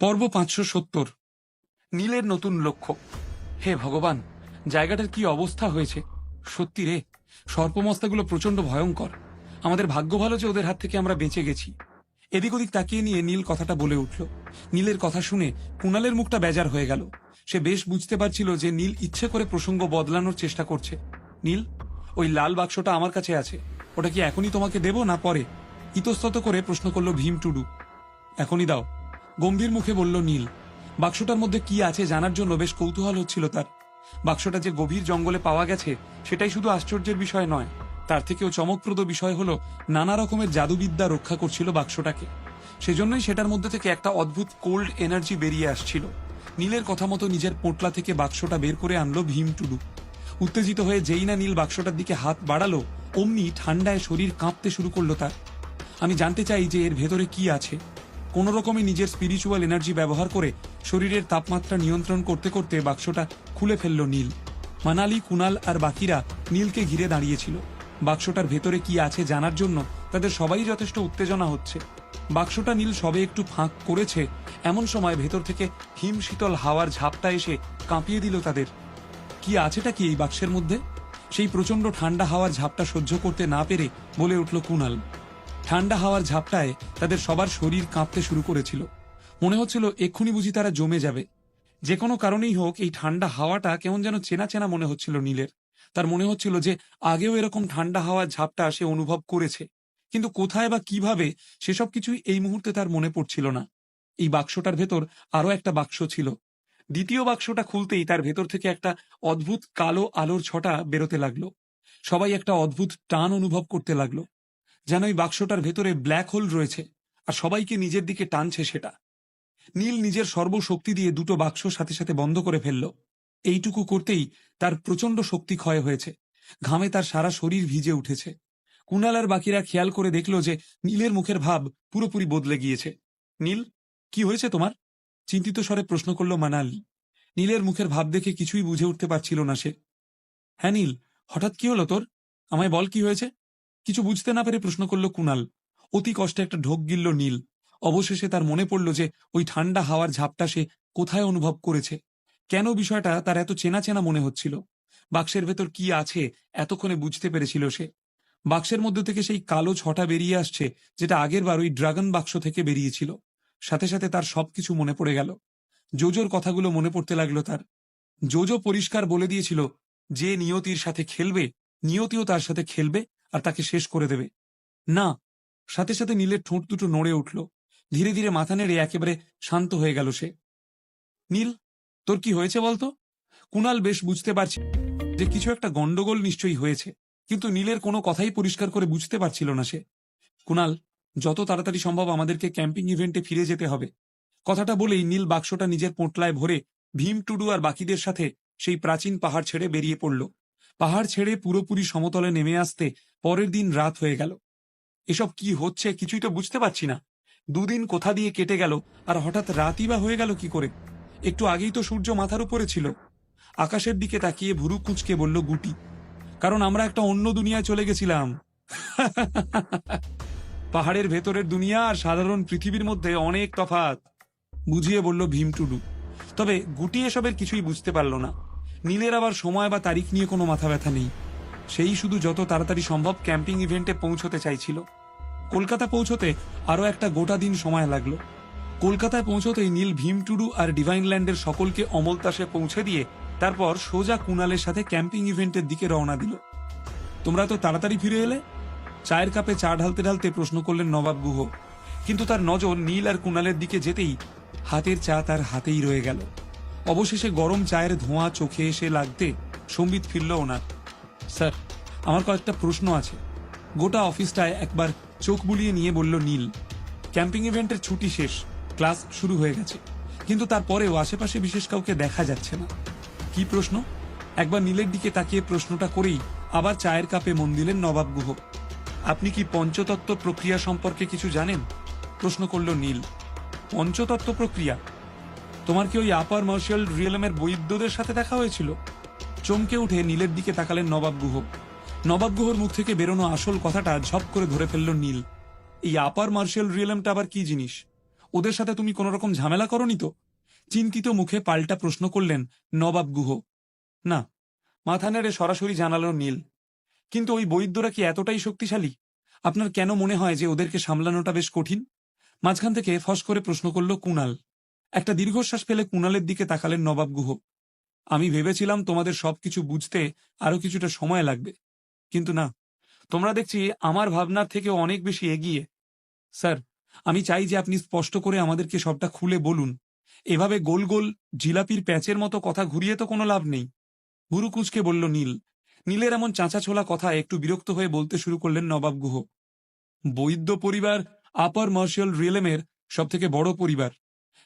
পর্ব 570। নীলের নতুন লক্ষ্য। হে ভগবান, জায়গাটার কি অবস্থা হয়েছে! সত্যি রে, সর্পমস্তাগুলো প্রচন্ড ভয়ঙ্কর। আমাদের ভাগ্য ভালো যে ওদের হাত থেকে আমরা বেঁচে গেছি। এদিক ওদিক তাকিয়ে নিয়ে নীল কথাটা বলে উঠল। নীলের কথা শুনে কুণালের মুখটা বেজার হয়ে গেল। সে বেশ বুঝতে পারছিল যে নীল ইচ্ছে করে প্রসঙ্গ বদলানোর চেষ্টা করছে। নীল, ওই লাল বাক্সটা আমার কাছে আছে, ওটা কি এখনই তোমাকে দেব না পরে? ইতস্তত করে প্রশ্ন করল ভীম টুডু। এখনই দাও, গম্ভীর মুখে বলল নীল। বাক্সটার মধ্যে কি আছে জানার জন্য বেশ কৌতূহল হচ্ছিল তার। বাক্সটা যে গভীর জঙ্গলে পাওয়া গেছে সেটাই শুধু আশ্চর্যের বিষয় নয়, তার থেকেও চমকপ্রদ বিষয় হলো নানা রকমের জাদুবিদ্যা রক্ষা করছিল বাক্সটাকে। সেজন্যই সেটার মধ্যে থেকে একটা অদ্ভুত কোল্ড এনার্জি বেরিয়ে আসছিল। নীলের কথা মতো নিজের পোঁটলা থেকে বাক্সটা বের করে আনলো ভীম টুডু। উত্তেজিত হয়ে যেই না নীল বাক্সটার দিকে হাত বাড়ালো, অমনি ঠান্ডায় শরীর কাঁপতে শুরু করলো তার। আমি জানতে চাই যে এর ভেতরে কি আছে। কোন রকমে নিজের স্পিরিচুয়াল এনার্জি ব্যবহার করে শরীরের তাপমাত্রা নিয়ন্ত্রণ করতে করতে বাক্সটা খুলে ফেলল নীল। মানালি, কুনাল আর বাকিরা নীলকে ঘিরে দাঁড়িয়েছিল। বাক্সটার ভেতরে কি আছে জানার জন্য তাদের সবাই যথেষ্ট উত্তেজনা হচ্ছে। বাক্সটা নীল সবে একটু ফাঁক করেছে, এমন সময় ভেতর থেকে হিম শীতল হাওয়ার ঝাপটা এসে কাঁপিয়ে দিল তাদের। কি আছেটা কি এই বাক্সের মধ্যে? সেই প্রচন্ড ঠান্ডা হাওয়ার ঝাপটা সহ্য করতে না পেরে বলে উঠল কুনাল। ঠান্ডা হাওয়ার ঝাপটায় তাদের সবার শরীর কাঁপতে শুরু করেছিল। মনে হচ্ছিল এক্ষুনি বুঝি তারা জমে যাবে। যে কোনো কারণেই হোক, এই ঠান্ডা হাওয়াটা কেমন যেন চেনা চেনা মনে হচ্ছিল নীলের। তার মনে হচ্ছিল যে আগেও এরকম ঠান্ডা হাওয়ার ঝাপটা সে অনুভব করেছে, কিন্তু কোথায় বা কিভাবে সেসব কিছুই এই মুহূর্তে তার মনে পড়ছিল না। এই বাক্সটার ভেতর আরো একটা বাক্স ছিল। দ্বিতীয় বাক্সটা খুলতেই তার ভেতর থেকে একটা অদ্ভুত কালো আলোর ছটা বেরোতে লাগলো। সবাই একটা অদ্ভুত টান অনুভব করতে লাগলো, যেন এই বাক্সটার ভেতরে ব্ল্যাক হোল রয়েছে আর সবাইকে নিজের দিকে টানছে সেটা। নীল নিজের সর্বশক্তি দিয়ে দুটো বাক্স সাথে সাথে বন্ধ করে ফেলল। এইটুকু করতেই তার প্রচন্ড শক্তি ক্ষয় হয়েছে। ঘামে তার সারা শরীর ভিজে উঠেছে। কুণাল আর বাকিরা খেয়াল করে দেখল যে নীলের মুখের ভাব পুরোপুরি বদলে গিয়েছে। নীল, কি হয়েছে তোমার? চিন্তিত স্বরে প্রশ্ন করল মানালি। নীলের মুখের ভাব দেখে কিছুই বুঝে উঠতে পারছিল না সে। হ্যাঁ নীল, হঠাৎ কি হলো তোর? আমায় বল, কি হয়েছে? কিছু বুঝতে না পেরে প্রশ্ন করল কুণাল। অতি কষ্টে একটা ঢোক গিলল নীল। অবশেষে তার মনে পড়ল যে ওই ঠান্ডা হাওয়ার ঝাপটা সে কোথায় অনুভব করেছে, কেন বিষয়টা তার এত চেনা চেনা মনে হচ্ছিল। বাক্সের ভেতর কি আছে এতক্ষণে বুঝতে পেরেছিল সে। বাক্সের মধ্যে থেকে সেই কালো ছটা বেরিয়ে আসছে, যেটা আগের বার ওই ড্রাগন বাক্স থেকে বেরিয়েছিল। সাথে সাথে তার সবকিছু মনে পড়ে গেল। জোজোর কথাগুলো মনে পড়তে লাগলো তার। জোজো পরিষ্কার বলে দিয়েছিল, যে নিয়তির সাথে খেলবে, নিয়তিও তার সাথে খেলবে আর তাকে শেষ করে দেবে। না! সাথে সাথে নীলের ঠোঁট দুটো নড়ে উঠল। ধীরে ধীরে মাথা নেড়ে একেবারে শান্ত হয়ে গেল সে। নীল, তোর কি হয়েছে বলতো? কুণাল বেশ বুঝতে পারছে যে কিছু একটা গন্ডগোল নিশ্চয়ই হয়েছে, কিন্তু নীলের কোনো কথাই পরিষ্কার করে বুঝতে পারছিল না সে। কুণাল, যত তাড়াতাড়ি সম্ভব আমাদেরকে ক্যাম্পিং ইভেন্টে ফিরে যেতে হবে। কথাটা বলেই নীল বাক্সটা নিজের পোঁটলায় ভরে ভীম টুডু আর বাকিদের সাথে সেই প্রাচীন পাহাড় ছেড়ে বেরিয়ে পড়ল। পাহাড় ছেড়ে পুরোপুরি সমতলে নেমে আসতে পরের দিন রাত হয়ে গেল। এসব কি হচ্ছে কিছুই তো বুঝতে পারছি না। দুদিন কোথা দিয়ে কেটে গেল আর হঠাৎ রাতই বা হয়ে গেল কি করে? একটু আগেই তো সূর্য মাথার উপরে ছিল। আকাশের দিকে তাকিয়ে ভুরু কুঁচকে বলল গুটি, কারণ আমরা একটা অন্য দুনিয়ায় চলে গেছিলাম। পাহাড়ের ভেতরের দুনিয়া আর সাধারণ পৃথিবীর মধ্যে অনেক তফাৎ, বুঝিয়ে বলল ভীম টুডু। তবে গুটি এসবের কিছুই বুঝতে পারল না। নীলের আবার সময় বা তারিখ নিয়ে কোনো মাথা ব্যথা নেই। সেই শুধু যত তাড়াতাড়ি সম্ভব ক্যাম্পিং ইভেন্টে পৌঁছতে চাইছিল। কলকাতা পৌঁছতে আরো একটা গোটা দিন সময় লাগলো। কলকাতায় পৌঁছতেই নীল ভীম টুডু আর ডিভাইন ল্যান্ডের সকলকে অমলতাসে পৌঁছে দিয়ে তারপর সোজা কুণালের সাথে ক্যাম্পিং ইভেন্টের দিকে রওনা দিল। তোমরা তো তাড়াতাড়ি ফিরে এলে? চায়ের কাপে চা ঢালতে ঢালতে প্রশ্ন করলেন নবাব গুহ। কিন্তু তার নজর নীল আর কুণালের দিকে যেতেই হাতের চা তার হাতেই রয়ে গেল। অবশেষে গরম চায়ের ধোঁয়া চোখে এসে লাগতে সম্বিত ফিরল ওনার। স্যার, আমার কয়েকটা প্রশ্ন আছে। গোটা অফিসটায় একবার চোখ বুলিয়ে নিয়ে বলল নীল। ক্যাম্পিং ইভেন্টের ছুটি শেষ, ক্লাস শুরু হয়ে গেছে, কিন্তু তারপরেও আশেপাশে বিশেষ কাউকে দেখা যাচ্ছে না। কি প্রশ্ন? একবার নীলের দিকে তাকিয়ে প্রশ্নটা করেই আবার চায়ের কাপে মন দিলেন নবাব গুহ। আপনি কি পঞ্চতত্ত্ব প্রক্রিয়া সম্পর্কে কিছু জানেন? প্রশ্ন করল নীল। পঞ্চতত্ত্ব প্রক্রিয়া? তোমার কি ওই আপার মার্শাল রিয়েলমের বৈদ্যদের সাথে দেখা হয়েছিল? চমকে উঠে নীলের দিকে তাকালেন নবাব গুহ। নবাব গুহর মুখ থেকে বেরোনো আসল কথাটা ঝপ করে ধরে ফেলল নীল। এই আপার মার্শাল রিয়েলমটা আবার কি জিনিস? ওদের সাথে তুমি কোনো রকম ঝামেলা করনি তো? চিন্তিত মুখে পাল্টা প্রশ্ন করলেন নবাব গুহ। না, মাথা নেড়ে সরাসরি জানালো নীল। কিন্তু ওই বৈদ্যরা কি এতটাই শক্তিশালী? আপনার কেন মনে হয় যে ওদেরকে সামলানোটা বেশ কঠিন? মাঝখান থেকে ফস করে প্রশ্ন করল কুণাল। একটা দীর্ঘশ্বাস ফেলে কুণালের দিকে তাকালেন নবাব গুহ। আমি ভেবেছিলাম তোমাদের সবকিছু বুঝতে আরো কিছুটা সময় লাগবে, কিন্তু না, তোমরা দেখছি আমার ভাবনার থেকে অনেক বেশি এগিয়ে। স্যার, আমি চাই যে আপনি স্পষ্ট করে আমাদেরকে সবটা খুলে বলুন। এভাবে গোল গোল জিলাপির প্যাচের মতো কথা ঘুরিয়ে তো কোনো লাভ নেই। ভুরু কুঁচকে বলল নীল। নীলের এমন চাঁচা ছোলা কথা একটু বিরক্ত হয়ে বলতে শুরু করলেন নবাব গুহ। বৈদ্য পরিবার আপার মার্শাল রিয়েলেমের সব থেকে বড় পরিবার,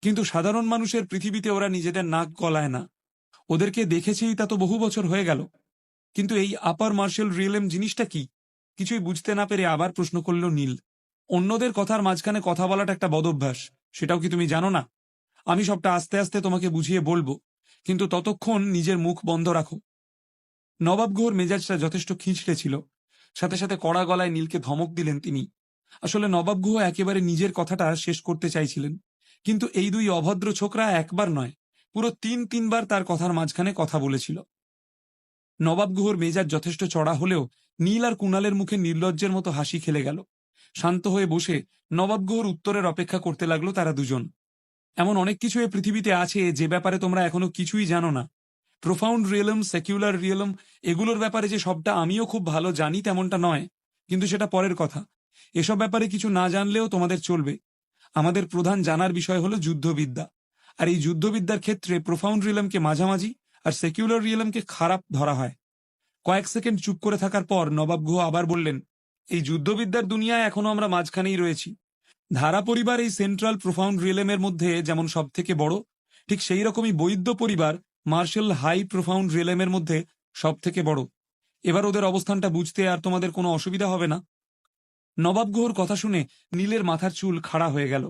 কিন্তু সাধারণ মানুষের পৃথিবীতে ওরা নিজেদের নাক গলায় না। ওদেরকে দেখেছি তা তো বহু বছর হয়ে গেল, কিন্তু এই আপার মার্শাল রিয়েলেম জিনিসটা কি? কিছুই বুঝতে না পেরে আবার প্রশ্ন করল নীল। অন্যদের কথার মাঝখানে কথা বলাটা একটা বদভ্যাস, সেটাও কি তুমি জানো না? আমি সবটা আস্তে আস্তে তোমাকে বুঝিয়ে বলবো, কিন্তু ততক্ষণ নিজের মুখ বন্ধ রাখো। নবাব গুহর মেজাজটা যথেষ্ট খিঁচড়ে ছিল। সাথে সাথে কড়া গলায় নীলকে ধমক দিলেন তিনি। আসলে নবাব গুহ একেবারে নিজের কথাটা শেষ করতে চাইছিলেন, কিন্তু এই দুই অভদ্র ছোকরা একবার নয়, পুরো তিনবার তার কথার মাঝখানে কথা বলেছিল। নবাব গুহর মেজাজ যথেষ্ট চড়া হলেও নীল আর কুণালের মুখে নির্লজ্জের মতো হাসি খেলে গেল। শান্ত হয়ে বসে নবাব গুহর উত্তরের অপেক্ষা করতে লাগলো তারা দুজন। এমন অনেক কিছু এ পৃথিবীতে আছে যে ব্যাপারে তোমরা এখনো কিছুই জানো না। প্রোফাউন্ড রিয়েলম, সেকুলার রিয়েলম, এগুলোর ব্যাপারে যে সবটা আমিও খুব ভালো জানি তেমনটা নয়, কিন্তু সেটা পরের কথা। এসব ব্যাপারে কিছু না জানলেও তোমাদের চলবে। আমাদের প্রধান জানার বিষয় হলো যুদ্ধবিদ্যা, আর এই যুদ্ধবিদ্যার ক্ষেত্রে প্রোফাউন্ড রিয়েলমকে মাঝামাঝি আর সেকুলার রিয়েলমকে খারাপ ধরা হয়। কয়েক সেকেন্ড চুপ করে থাকার পর নবাব গুহ আবার বললেন, এই যুদ্ধবিদ্যার দুনিয়ায় এখনো আমরা মাঝখানেই রয়েছি। ধারা পরিবার এই সেন্ট্রাল প্রোফাউন্ড রিয়েলেমের মধ্যে যেমন সব থেকে বড়, ঠিক সেই রকমই বৈদ্য পরিবার মার্শাল হাই প্রোফাউন্ড রিয়েলেমের মধ্যে সব থেকে বড়। এবার ওদের অবস্থানটা বুঝতে আর তোমাদের কোনো অসুবিধা হবে না। নবাব গুহর কথা শুনে নীলের মাথার চুল খাড়া হয়ে গেল।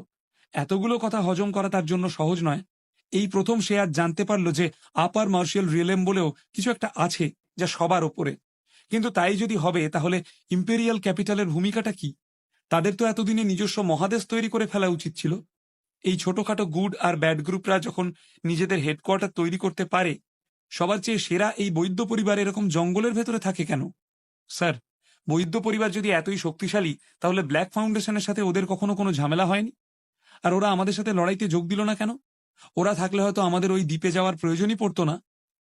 এতগুলো কথা হজম করা তার জন্য সহজ নয়। এই প্রথম সে আজ জানতে পারল যে আপার মার্শাল রিয়েলেম বলেও কিছু একটা আছে যা সবার ওপরে। কিন্তু তাই যদি হবে, তাহলে ইম্পেরিয়াল ক্যাপিটালের ভূমিকাটা কি? তাদের তো এতদিনে নিজস্ব মহাদেশ তৈরি করে ফেলা উচিত ছিল। এই ছোটখাটো গুড আর ব্যাড গ্রুপরা যখন নিজেদের হেডকোয়ার্টার তৈরি করতে পারে, সবার চেয়ে সেরা এই বৈদ্য পরিবার এরকম জঙ্গলের ভেতরে থাকে কেন? স্যার, বৈদ্য পরিবার যদি এতই শক্তিশালী, তাহলে ব্ল্যাক ফাউন্ডেশনের সাথে ওদের কখনো কোনো ঝামেলা হয়নি? আর ওরা আমাদের সাথে লড়াইতে যোগ দিল না কেন? ওরা থাকলে হয়তো আমাদের ওই দ্বীপে যাওয়ার প্রয়োজনই পড়তো না।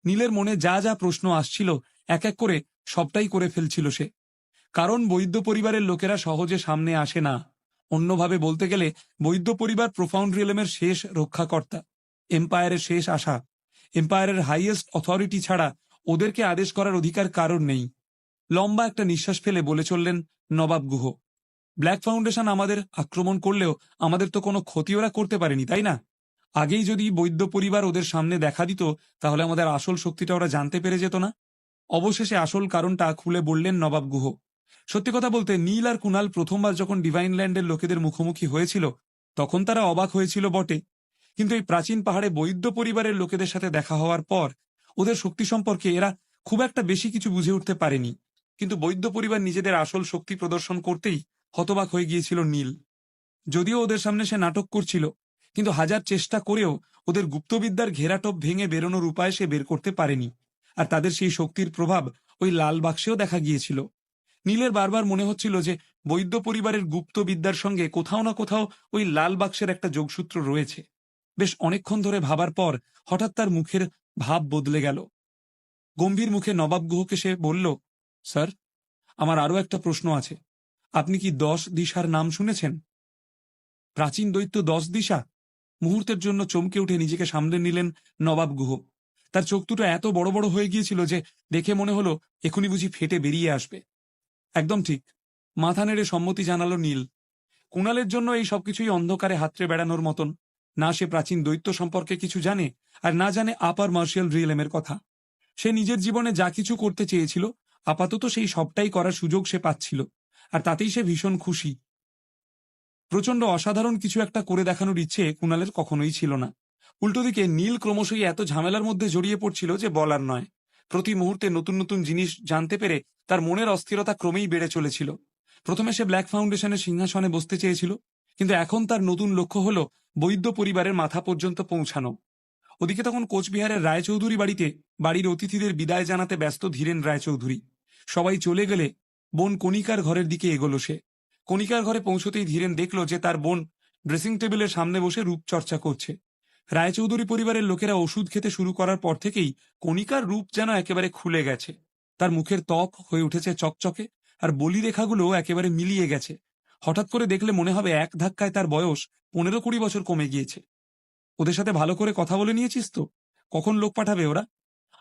নীলের মনে যা যা প্রশ্ন আসছিল এক এক করে সবটাই করে ফেলছিল সে। কারণ বৈদ্য পরিবারের লোকেরা সহজে সামনে আসে না। অন্যভাবে বলতে গেলে বৈদ্য পরিবার প্রোফাউন্ড রিয়েলেমের শেষ রক্ষাকর্তা, এম্পায়ারের শেষ আশা। এম্পায়ারের হাইয়েস্ট অথরিটি ছাড়া ওদেরকে আদেশ করার অধিকার কারণ নেই। লম্বা একটা নিঃশ্বাস ফেলে বলে চললেন নবাব গুহ। ব্ল্যাক ফাউন্ডেশন আমাদের আক্রমণ করলেও আমাদের তো কোনো ক্ষতি ওরা করতে পারেনি, তাই না? আগেই যদি বৈদ্য পরিবার ওদের সামনে দেখা দিত, তাহলে আমাদের আসল শক্তিটা ওরা জানতে পেরে যেত না। অবশেষে আসল কারণটা খুলে বললেন নবাব গুহ। সত্যি কথা বলতে নীল আর কুণাল প্রথমবার যখন ডিভাইন ল্যান্ডের লোকেদের মুখোমুখি হয়েছিল, তখন তারা অবাক হয়েছিল বটে, কিন্তু এই প্রাচীন পাহাড়ে বৈদ্য পরিবারের লোকেদের সাথে দেখা হওয়ার পর ওদের শক্তি সম্পর্কে এরা খুব একটা বেশি কিছু বুঝে উঠতে পারেনি। কিন্তু বৈদ্য পরিবার নিজেদের আসল শক্তি প্রদর্শন করতেই হতবাক হয়ে গিয়েছিল নীল। যদিও ওদের সামনে সে নাটক করছিল, কিন্তু হাজার চেষ্টা করেও ওদের গুপ্তবিদ্যার ঘেরাটোপ ভেঙে বেরোনোর উপায় সে বের করতে পারেনি। আর তাদের সেই শক্তির প্রভাব ওই লাল বাক্সেও দেখা গিয়েছিল। নীলের বারবার মনে হচ্ছিল যে বৈদ্য পরিবারের গুপ্ত বিদ্যার সঙ্গে কোথাও না কোথাও ওই লাল বাক্সের একটা যোগসূত্র রয়েছে। বেশ অনেকক্ষণ ধরে ভাবার পর হঠাৎ তার মুখের ভাব বদলে গেল। গম্ভীর মুখে নবাব গুহকে সে বলল, স্যার, আমার আরো একটা প্রশ্ন আছে। আপনি কি 10 দিশার নাম শুনেছেন? প্রাচীন দৈত্য 10 দিশা? মুহূর্তের জন্য চমকে উঠে নিজেকে সামলে নিলেন নবাব গুহ। তার চোখ দুটো এত বড় বড় হয়ে গিয়েছিল যে দেখে মনে হলো এখনই বুঝি ফেটে বেরিয়ে আসবে। একদম ঠিক, মাথা নেড়ে সম্মতি জানালো নীল। কুণালের জন্য এই সবকিছুই অন্ধকারে হাতড়ে বেড়ানোর মতন। না সে প্রাচীন দৈত্য সম্পর্কে কিছু জানে, আর না জানে আপার মার্শাল রিয়েলেমের কথা। সে নিজের জীবনে যা কিছু করতে চেয়েছিল, আপাতত সেই সবটাই করার সুযোগ সে পাচ্ছিল, আর তাতেই সে ভীষণ খুশি। প্রচন্ড অসাধারণ কিছু একটা করে দেখানোর ইচ্ছে কুণালের কখনোই ছিল না। উল্টো দিকে নীল ক্রমশই এত ঝামেলার মধ্যে জড়িয়ে পড়ছিল যে বলার নয়। প্রতি মুহূর্তে নতুন নতুন জিনিস জানতে পেরে তার মনের অস্থিরতা ক্রমেই বেড়ে চলেছিল। প্রথমে সে ব্ল্যাক ফাউন্ডেশনের সিংহাসনে বসতে চেয়েছিল, কিন্তু এখন তার নতুন লক্ষ্য হলো বৈদ্য পরিবারের মাথা পর্যন্ত পৌঁছানো। ওদিকে তখন কোচবিহারের রায়চৌধুরী বাড়িতে বাড়ির অতিথিদের বিদায় জানাতে ব্যস্ত ধীরেন রায়চৌধুরী। সবাই চলে গেলে বোন কণিকার ঘরের দিকে এগোলো সে। কণিকার ঘরে পৌঁছতেই ধীরেন দেখল যে তার বোন ড্রেসিং টেবিলের সামনে বসে রূপচর্চা করছে। রায়চৌধুরী পরিবারের লোকেরা ওষুধ খেতে শুরু করার পর থেকেই কণিকার রূপ যেন একেবারে খুলে গেছে। তার মুখের ত্বক হয়ে উঠেছে চকচকে, আর বলিরেখাগুলো একেবারে মিলিয়ে গেছে। হঠাৎ করে দেখলে মনে হবে এক ধাক্কায় তার বয়স 15-20 বছর কমে গিয়েছে। ওদের সাথে ভালো করে কথা বলে নিয়েছিস তো? কখন লোক পাঠাবে ওরা?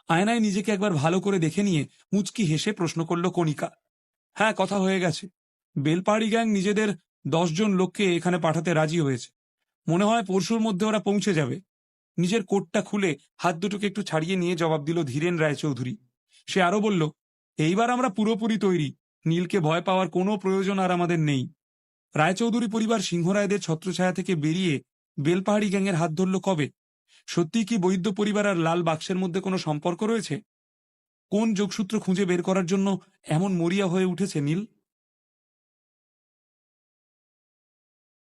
আয়নায় নিজেকে একবার ভালো করে দেখে নিয়ে মুচকি হেসে প্রশ্ন করল কণিকা। হ্যাঁ, কথা হয়ে গেছে। বেলপাহাড়ি গ্যাং নিজেদের 10 জন লোককে এখানে পাঠাতে রাজি হয়েছে। মনে হয় পরশুর মধ্যে ওরা পৌঁছে যাবে। নিজের কোটটা খুলে হাত দুটোকে একটু ছাড়িয়ে নিয়ে জবাব দিল ধীরেন রায়চৌধুরী। সে আরো বলল, এইবার আমরা পুরোপুরি তৈরি। নীলকে ভয় পাওয়ার কোনো প্রয়োজন আর আমাদের নেই। রায়চৌধুরী পরিবার সিংহরায়দের ছত্রছায়া থেকে বেরিয়ে বেলপাহাড়ি গ্যাংয়ের হাত ধরল কবে? সত্যিই কি বৈদ্য পরিবার আর লাল বাক্সের মধ্যে কোনো সম্পর্ক রয়েছে? কোন যোগসূত্র খুঁজে বের করার জন্য এমন মরিয়া হয়ে উঠেছে নীল?